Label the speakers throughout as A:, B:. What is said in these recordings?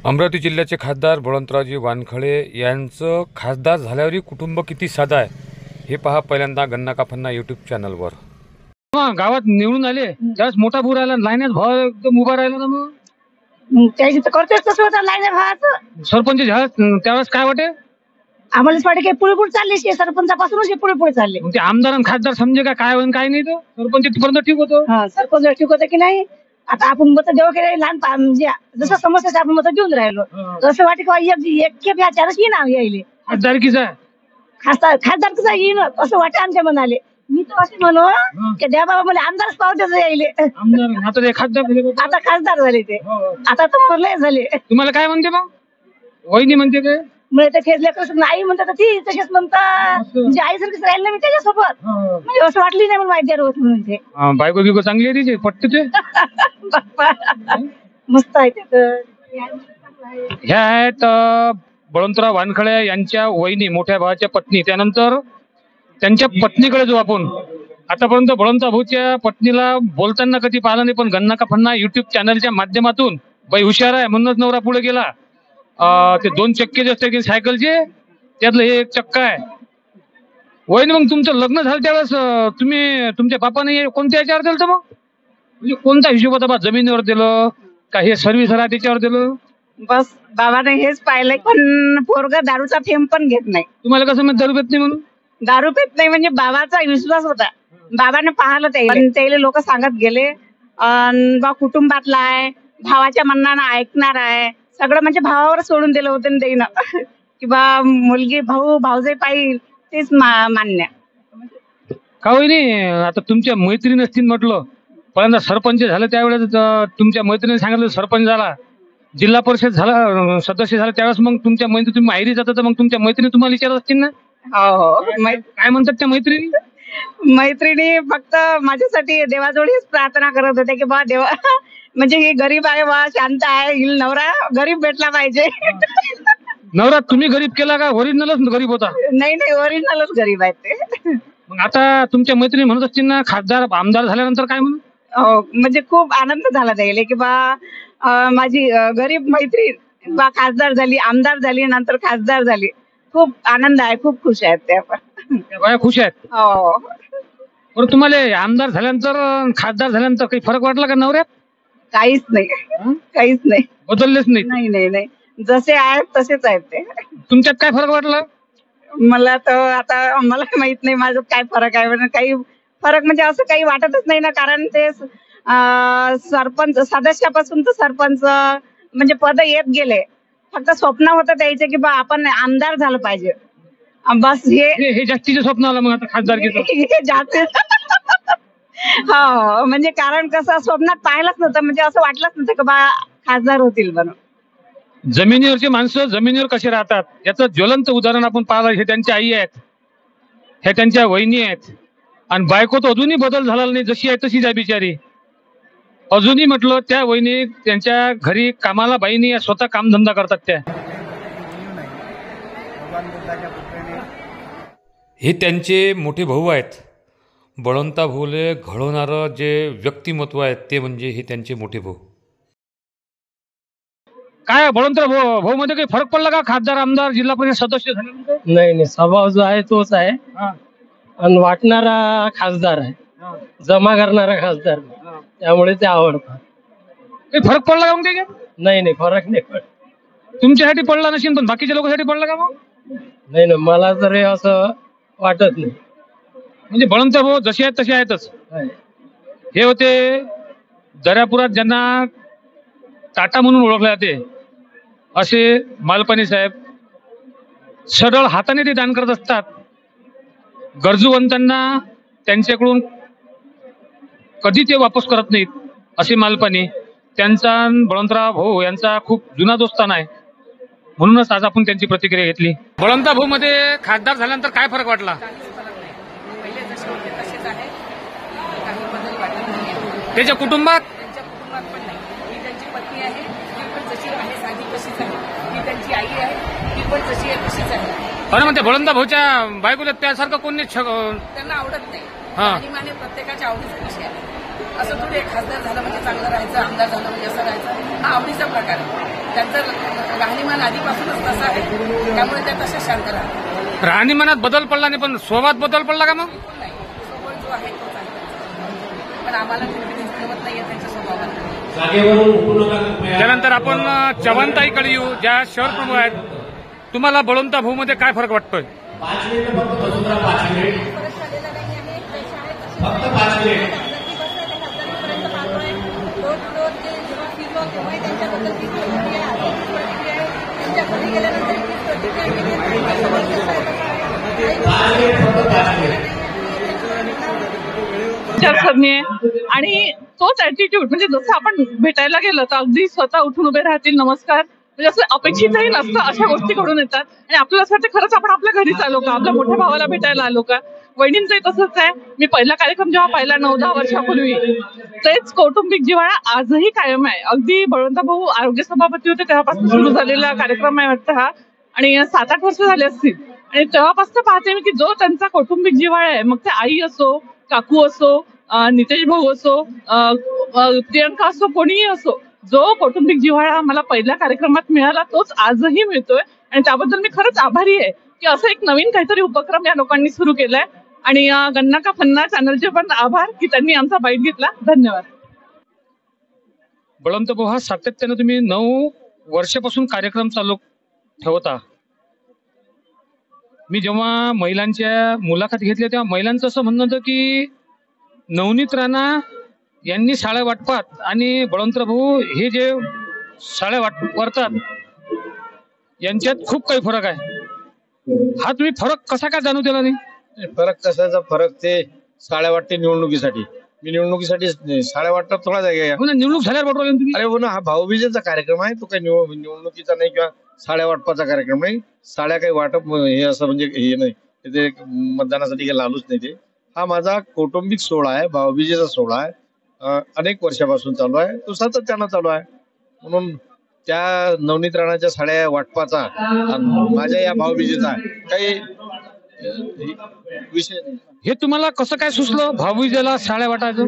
A: अमरावती जिल्ह्याचे खासदार बळवंतरावजी वानखळे यांचं खासदार झाल्यावरही कुटुंब किती साधं आहे हे पहा पहिल्यांदा गन्ना काफन्ना यूट्यूब चॅनलवर। गावात निवडून आले त्यावेळेस मोठा पूर आला, लाईनच भाव एकदम उभा राहिला ना, मग
B: त्याची तर करतेच तसं होतं लाईन भावाचं।
A: सरपंच त्यावेळेस काय वाटे
B: आम्हालाच वाटे की पुढे पुढे चालली सरपंचापासूनच पुढे पुढे चालले।
A: ते आमदार आणि खासदार समजे काय होईल काय नाही, तो सरपंच तिथपर्यंत ठीक होतं।
B: सरपंच ठीक होतं की नाही। आता आपण मत देऊ की लहान म्हणजे जसं समस्या आपण मत देऊन राहिलो तसं वाटे एक चारच येईन यायले
A: खासदारकीचा
B: खासदार कसा येईन असं वाटे आमच्या मनाले। मी तर असे म्हणू की द्या बाबा मला आमदारच पावते यायले। आता खासदार झाले ते, आता तर लय झाले।
A: तुम्हाला काय म्हणते मग वहिनी म्हणते काय
B: म्हणजे ते खेळले कसं आई म्हणतात ती तसेच म्हणतात, म्हणजे आईसारखीच राहील ना मी त्याच्यासोबत। म्हणजे असं वाटली नाही मला माहिती होत म्हणून ते
A: बायको बिको चांगली आहे तिची पटते ते
B: मस्त आहे ते।
A: ह्या आहेत बळवंतराव वानखळे यांच्या वहिनी, मोठ्या भावाच्या पत्नी। त्यानंतर त्यांच्या पत्नीकडे जो आपण आतापर्यंत बळवंतराव भाऊच्या पत्नीला बोलताना कधी पाहिलं नाही, पण गन्ना काफन्ना युट्यूब चॅनलच्या माध्यमातून बाई हुशार आहे म्हणूनच नवरा पुढे गेला। ते 2 चक्के जे असते की सायकलचे त्यातलं हे 1 चक्का आहे। वहिनी मग तुमचं लग्न झालं त्यावेळेस तुम्ही तुमच्या बापाने कोणत्या याच्यावर दिलं तर मग म्हणजे कोणता हिशोब होता बा, जमिनीवर दिलं का हे सर्व्हिस राहा त्याच्यावर दिलं?
B: बस बाबाने हेच पाहिलंय, पण पोरगा दारूचा थेंब पण घेत नाही।
A: तुम्हाला कसं माहित दारू पेत नाही म्हणून?
B: दारू पेत नाही म्हणजे बाबाचा विश्वास होता, बाबाने पाहिलं त्याला लोक सांगत गेले बा कुटुंबातला आहे, भावाच्या म्हणण्यानं ऐकणार आहे सगळं, म्हणजे भावावर सोडून दिलं होतं त्यानं की बा मुलगी भाऊजाई पाहिजे तेच मान्य।
A: का वहिनी आता तुमच्या मैत्रीण असतील म्हटलं, पहिल्यांदा सरपंच झालं त्यावेळेस तुमच्या मैत्रिणीने सांगितलं सरपंच झाला, जिल्हा परिषद झाला, सदस्य झाला, त्यावेळेस मग तुमच्या मैत्री तुम्ही माहेरी जाता तर मग तुमच्या मैत्रिणी तुम्हाला विचारत असतील ना?
B: हो
A: काय म्हणतात त्या मैत्रिणी
B: फक्त माझ्यासाठी देवाजवळीच प्रार्थना करत होते की बा देवा म्हणजे ही गरीब आहे बा, शांत आहे, हिल नवरा गरीब भेटला पाहिजे।
A: नवरा तुम्ही गरीब केला का ओरिजिनलच गरीब होता?
B: नाही ओरिजिनलच गरीब आहे ते।
A: मग आता तुमच्या मैत्रिणी म्हणत असतील ना खासदार आमदार झाल्यानंतर काय म्हणून?
B: हो म्हणजे खूप आनंद झाला त्याला की बा माझी गरीब मैत्रीण बा खासदार झाली, आमदार झाली, नंतर खासदार झाली। खूप आनंद आहे, खूप खुश आहेत त्या पण
A: खुश आहेत।
B: हो
A: बरं तुम्हाला आमदार झाल्यानंतर खासदार झाल्यानंतर काही फरक वाटला का नवऱ्यात?
B: काहीच नाही
A: बदललेच नाही?
B: नाही जसे आहेत तसेच आहेत ते।
A: तुमच्यात काय फरक वाटला?
B: मला तर आता मला माहित नाही माझं काय फरक आहे, म्हणजे काही फरक म्हणजे असं काही वाटतच नाही ना, कारण ते सरपंच सदस्यापासून तर सरपंच म्हणजे पद येत गेले, फक्त स्वप्न होतं द्यायचं की बा आपण आमदार झालं पाहिजे बस। हे
A: जास्तीचे स्वप्न आलं मग आता खासदारकीचं?
B: हो म्हणजे कारण कसं स्वप्नात पाहिलंच नव्हतं, म्हणजे असं वाटलंच नव्हतं की बा खासदार होतील म्हणून।
A: जमिनीवरची माणसं जमिनीवर कसे राहतात याचं ज्वलंत उदाहरण आपण पाहिलं। हे त्यांच्या आई आहेत, हे त्यांच्या वहिनी आहेत, आणि बायको तर अजूनही बदल झाला नाही, जशी आहे तशीच आहे बिचारी अजूनही। म्हटलं त्या वहिनी त्यांच्या घरी कामाला बाईनी स्वतः कामधंदा करतात त्या। हे त्यांचे मोठे भाऊ आहेत। बळवंतराव भाऊले घडवणारं जे व्यक्तिमत्व आहे ते म्हणजे हे त्यांचे मोठे भाऊ। काय बळवंतराव भाऊ मध्ये काही फरक पडला का खासदार आमदार जिल्हा परिषद सदस्य झाल्यानंतर?
C: नाही स्वभाव जो आहे तोच आहे, आणि वाटणारा खासदार आहे, जमा करणारा खासदार, त्यामुळे ते आवडतात।
A: काही फरक पडला का मग त्याच्यात?
C: नाही फरक नाही पडत।
A: तुमच्यासाठी पडला नसेल पण बाकीच्या लोकांसाठी पडला का मग?
C: नाही ना, मला तरी असं वाटत नाही।
A: म्हणजे बळवंतराव भाऊ जसे आहेत तसे आहेतच। हे होते दर्यापुरात ज्यांना टाटा म्हणून ओळखले जाते असे मालपाणी साहेब। सरळ हाताने ते दान करत असतात गरजूवंतांना, त्यांच्याकडून कधी ते वापस करत नाहीत असे मालपाणी। त्यांचा बळवंतराव भाऊ यांचा खूप जुना दोस्ताना आहे, म्हणूनच आज आपण त्यांची प्रतिक्रिया घेतली। बळवंतराव भाऊ मध्ये खासदार झाल्यानंतर काय फरक वाटला? त्याच्या कुटुंबात
D: पण नाही, ही त्यांची पत्नी आहे, ती पण जशी आहे साधी तशीच आहे, ही त्यांची आई आहे, ती पण जशी आहे तशीच आहे।
A: अरे म्हणते बळवंतराव भाऊच्या बायकोला त्यासारखं कोणी
D: त्यांना आवडत नाही।
A: हा.
D: राहणीमाने प्रत्येकाच्या आवडीचा विषय आहे. असं थोडी आहे, खासदार झालं म्हणजे चांगलं राहायचं, आमदार झालं म्हणजे असं राहायचं, हा आवडीचा प्रकार आहे. त्यांचं राहणीमान आधीपासूनच तसं आहे, त्यामुळे त्या तशा शांत राहतात.
A: राहणीमानात बदल पडला नाही, पण स्वभावात बदल पडला का मग?
D: बिलकुल नाही, स्वभाव जो आहे तोच आहे त्यांचा. पण आम्हाला कॉन्फिडन्स मिळवत नाहीये त्यांच्या स्वभावात.
A: त्यानंतर आपण चव्हाणताईकडे येऊ, ज्या शहर प्रमुख आहेत. तुम्हाला बळवंत भाऊ मध्ये काय फरक वाटतोय?
E: विचारसरणी आहे आणि तोच ऍटिट्यूड, म्हणजे जसं आपण भेटायला गेलं तर अगदी स्वतः उठून उभे राहतील, नमस्कार, म्हणजे असं अपेक्षितही नसतं, अशा गोष्टी घडून येतात. आणि आपल्याला असं वाटतं खरंच आपण आपल्या घरीच आलो का, आपल्या मोठ्या भावाला भेटायला आलो का. वहिनींचंही तसंच आहे. मी पहिला कार्यक्रम जेव्हा पाहिला 9-10 वर्षापूर्वी, तेच कौटुंबिक जिव्हाळा आजही कायम आहे. अगदी बळवंत भाऊ आरोग्य सभापती होते तेव्हापासून सुरू झालेला कार्यक्रम आहे वाटतं हा, आणि 7-8 वर्ष झाले असतील. आणि तेव्हापासून पाहते मी की जो त्यांचा कौटुंबिक जिव्हाळा आहे, मग ते आई असो, काकू असो, नितेश भाऊ असो, प्रियंका असो, कोणीही असो, जो कौटुंबिक जिव्हाळा मला पहिल्या कार्यक्रमात मिळाला तोच आजही मिळतोय. आणि त्याबद्दल मी खरंच आभारी आहे की असं एक नवीन काहीतरी उपक्रम या लोकांनी सुरू केलाय. आणि गन्ना का फन्ना चॅनलचे पण आभार की त्यांनी आमचा बाईट घेतला. धन्यवाद.
A: बळवंत भाऊ, हा सातत्यानं तुम्ही 9 वर्षापासून कार्यक्रम चालू ठेवता. मी जेव्हा महिलांच्या मुलाखत घेतल्या तेव्हा महिलांचं असं म्हणणं होतं की नवनीत राणा यांनी साड्या वाटपात आणि बळवंत भाऊ हे जे साड्या वाटतात यांच्यात खूप काही फरक आहे. हा तुम्ही फरक कसा काय जाणू दिला नाही?
F: फरक कशाचा फरक, ते साड्या वाटते निवडणुकीसाठी. मी निवडणुकीसाठी साड्या वाटतात थोडा जागा.
A: हो ना, निवडणूक झाल्यावर वाटवलं तुम्ही.
F: अरे हो ना, हा भाऊबीजेचा कार्यक्रम आहे, तो काही निवडणुकीचा नाही किंवा साड्या वाटपाचा कार्यक्रम नाही. साड्या काही वाटप हे असं म्हणजे हे नाही, ते मतदानासाठी काही लालूच नाही. ते हा माझा कौटुंबिक सोहळा आहे, भाऊबीजेचा सोहळा आहे. अनेक वर्षापासून चालू आहे, तो सातत्यानं चालू आहे. म्हणून त्या नवनीत राणाच्या साड्या वाटपाचा आणि माझ्या या भाऊबीजेचा काही विषय नाही.
A: हे तुम्हाला कसं काय सुचलं भाऊबीजेला साड्या वाटायचं?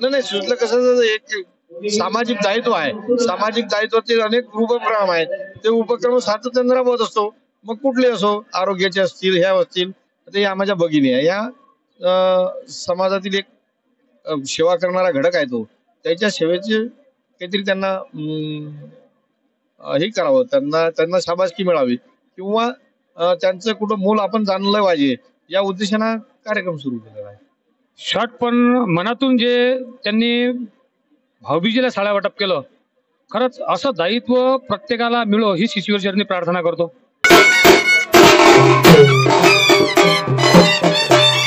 F: नाही, सुचलं कसं, एक सामाजिक दायित्व आहे. सामाजिक दायित्वाचे अनेक उपक्रम आहेत, ते उपक्रम सातत्याने राबवत असतो. मग कुठले असो, आरोग्याचे असतील, ह्या असतील. ते या माझ्या भगिनी आहे, या समाजातील एक सेवा करणारा घटक आहे. तो त्याच्या सेवेचे काहीतरी त्यांना हे करावं, त्यांना शाबासकी मिळावी किंवा त्यांचं कुठं मूल आपण जाणलं पाहिजे, या उद्देशानं कार्यक्रम सुरू केलेला आहे.
A: शॉर्ट पण मनातून जे त्यांनी भाऊबीजेला साड्या वाटप केलं, खरंच असं दायित्व प्रत्येकाला मिळो हीच ईश्वर चरणी प्रार्थना करतो.